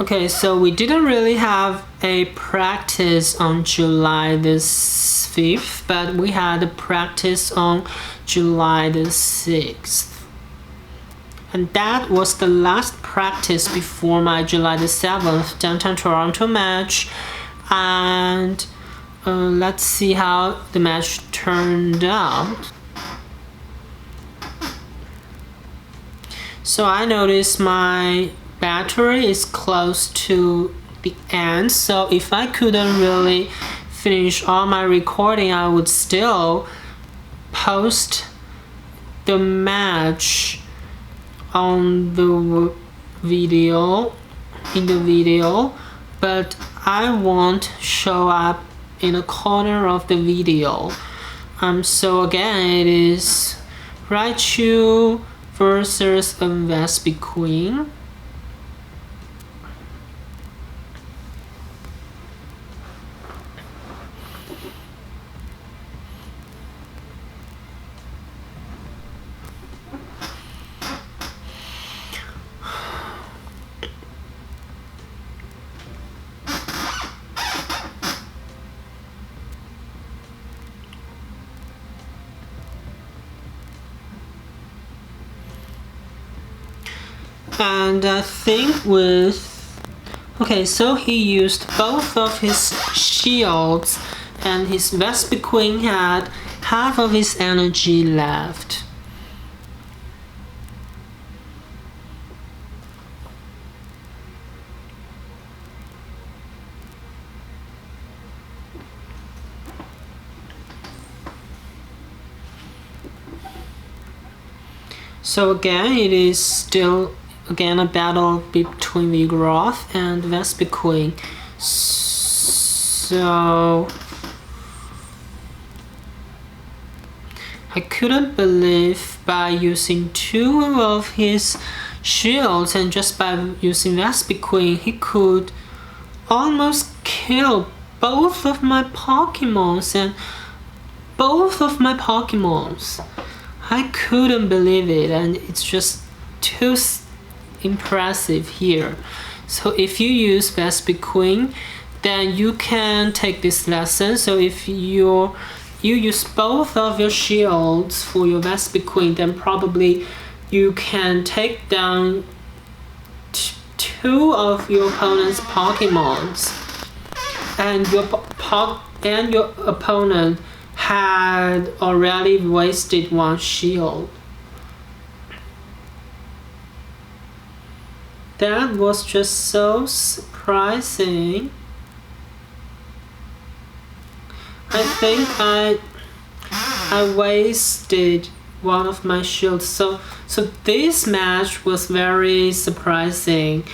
Okay, so we didn't really have a practice on July the 5th, but we had a practice on July the 6th. And that was the last practice before my July the 7th Downtown Toronto match. And let's see how the match turned out. So I noticed my battery is close to the end, so if I couldn't really finish all my recording, I would still post the match on the video, but I won't show up in a corner of the video. So again, it is Raichu versus Vespiquen. And I think so he used both of his shields, and his Vespiquen had half of his energy left. So again, it is still a battle between Vigoroth and Vespiquen. So I couldn't believe by using two of his shields and just by using Vespiquen, he could almost kill both of my Pokemons I couldn't believe it, and it's just too impressive here. So if you use Vespiquen, then you can take this lesson. So if you use both of your shields for your Vespiquen, then probably you can take down two of your opponent's Pokemons, and your opponent had already wasted one shield. That was just so surprising. I think I wasted one of my shields. So this match was very surprising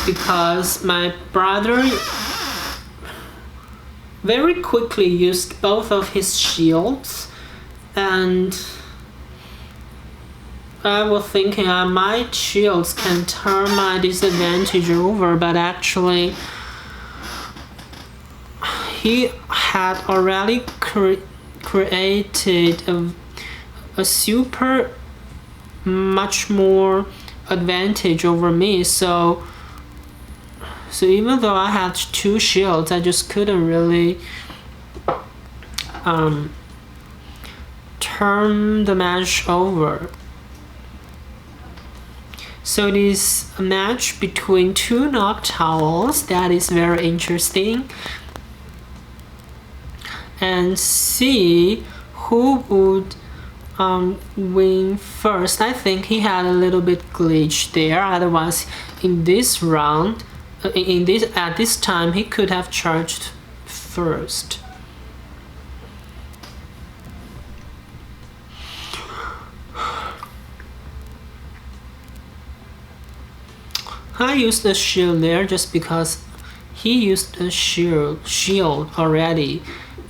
because my brother very quickly used both of his shields, and I was thinking my shields can turn my disadvantage over, but actually he had already created a super much more advantage over me. So even though I had two shields, I just couldn't really turn the match over. So it is a match between two Noctowls that is very interesting. And see who would win first. I think he had a little bit glitch there. Otherwise, in this round, at this time, he could have charged first. I used a shield there just because he used a shield already,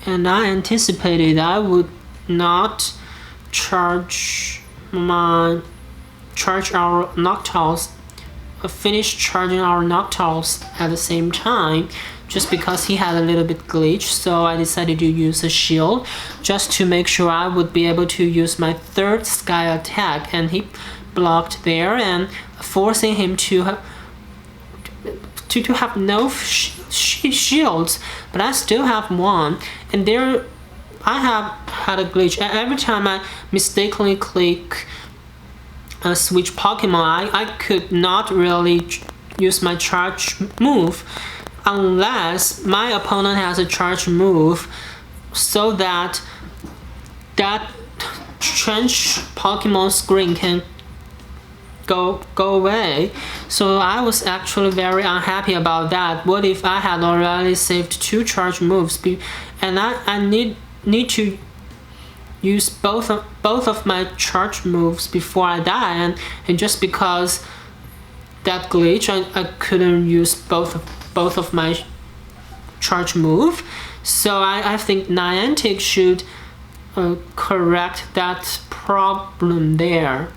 and I anticipated I would not charge our Noctowls, finish charging our Noctowls at the same time, just because he had a little bit glitch. So I decided to use a shield just to make sure I would be able to use my third Sky attack, and he blocked there and forcing him to to have no shields, but I still have one. And there, I have had a glitch. Every time I mistakenly click a switch Pokemon, I could not really use my charge move unless my opponent has a charge move, so that change Pokemon screen can go away. So I was actually very unhappy about that. What if I had already saved 2 charge moves, and I need to use both of my charge moves before I die, and just because that glitch, I couldn't use both of my charge move. So I think Niantic should correct that problem there.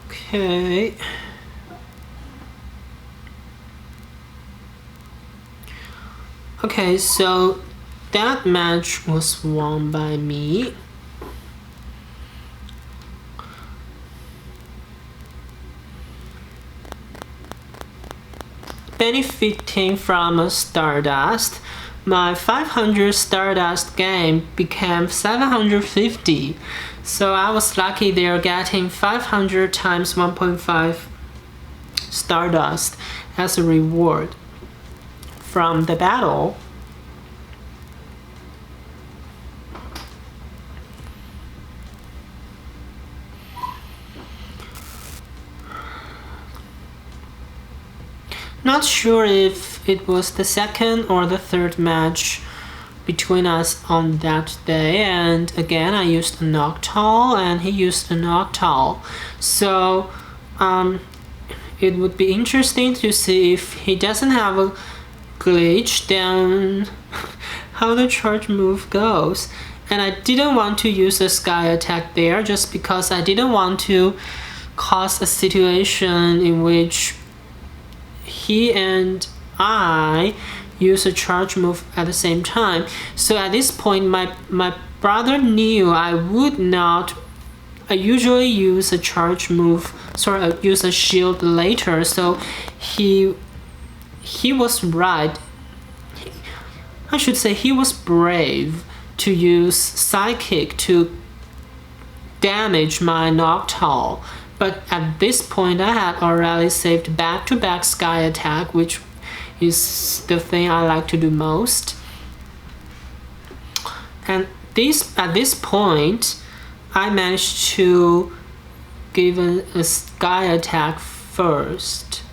Okay. Okay, so that match was won by me. Benefiting from a Stardust, my 500 Stardust game became 750. So I was lucky there, getting 500 times 1.5 Stardust as a reward from the battle. Not sure if it was the second or the third match between us on that day, and again I used a Noctowl and he used a Noctowl. So it would be interesting to see if he doesn't have a glitch, then how the charge move goes. And I didn't want to use a Sky Attack there just because I didn't want to cause a situation in which he and I use a charge move at the same time. So at this point, my brother knew I would not. I usually use a charge move, use a shield later. So he was right. I should say he was brave to use Psychic to damage my Noctowl. But at this point, I had already saved back-to-back Sky Attack, which is the thing I like to do most. And at this point, I managed to give a Sky Attack first.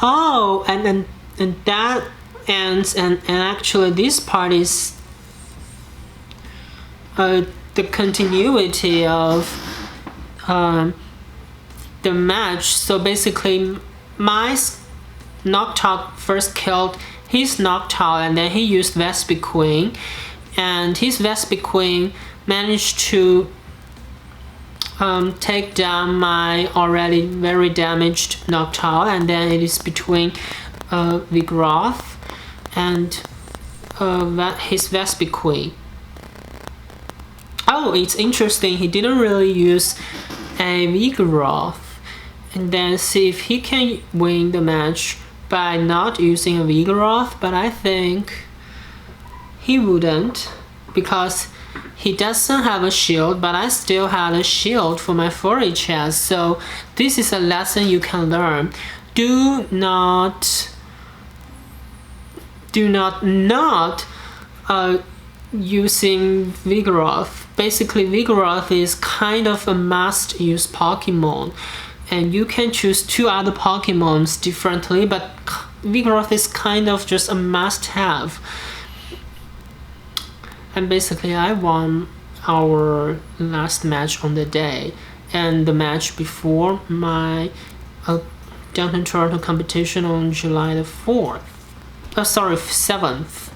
Oh, and that ends, and actually this part is the continuity of the match. So basically, my Noctowl first killed his Noctowl, and then he used Vespiquen, and his Vespiquen managed to take down my already very damaged Noctowl, and then it is between Vigoroth and his Vespiquen. Oh, it's interesting, he didn't really use a Vigoroth, and then see if he can win the match by not using a Vigoroth, but I think he wouldn't, because he doesn't have a shield, but I still had a shield for my furry chest. So this is a lesson you can learn. Do not using Vigoroth. Basically, Vigoroth is kind of a must-use Pokemon, and you can choose 2 other Pokemons differently, but Vigoroth is kind of just a must-have. And basically, I won our last match on the day, and the match before my Downtown Toronto competition on July the 4th. 7th.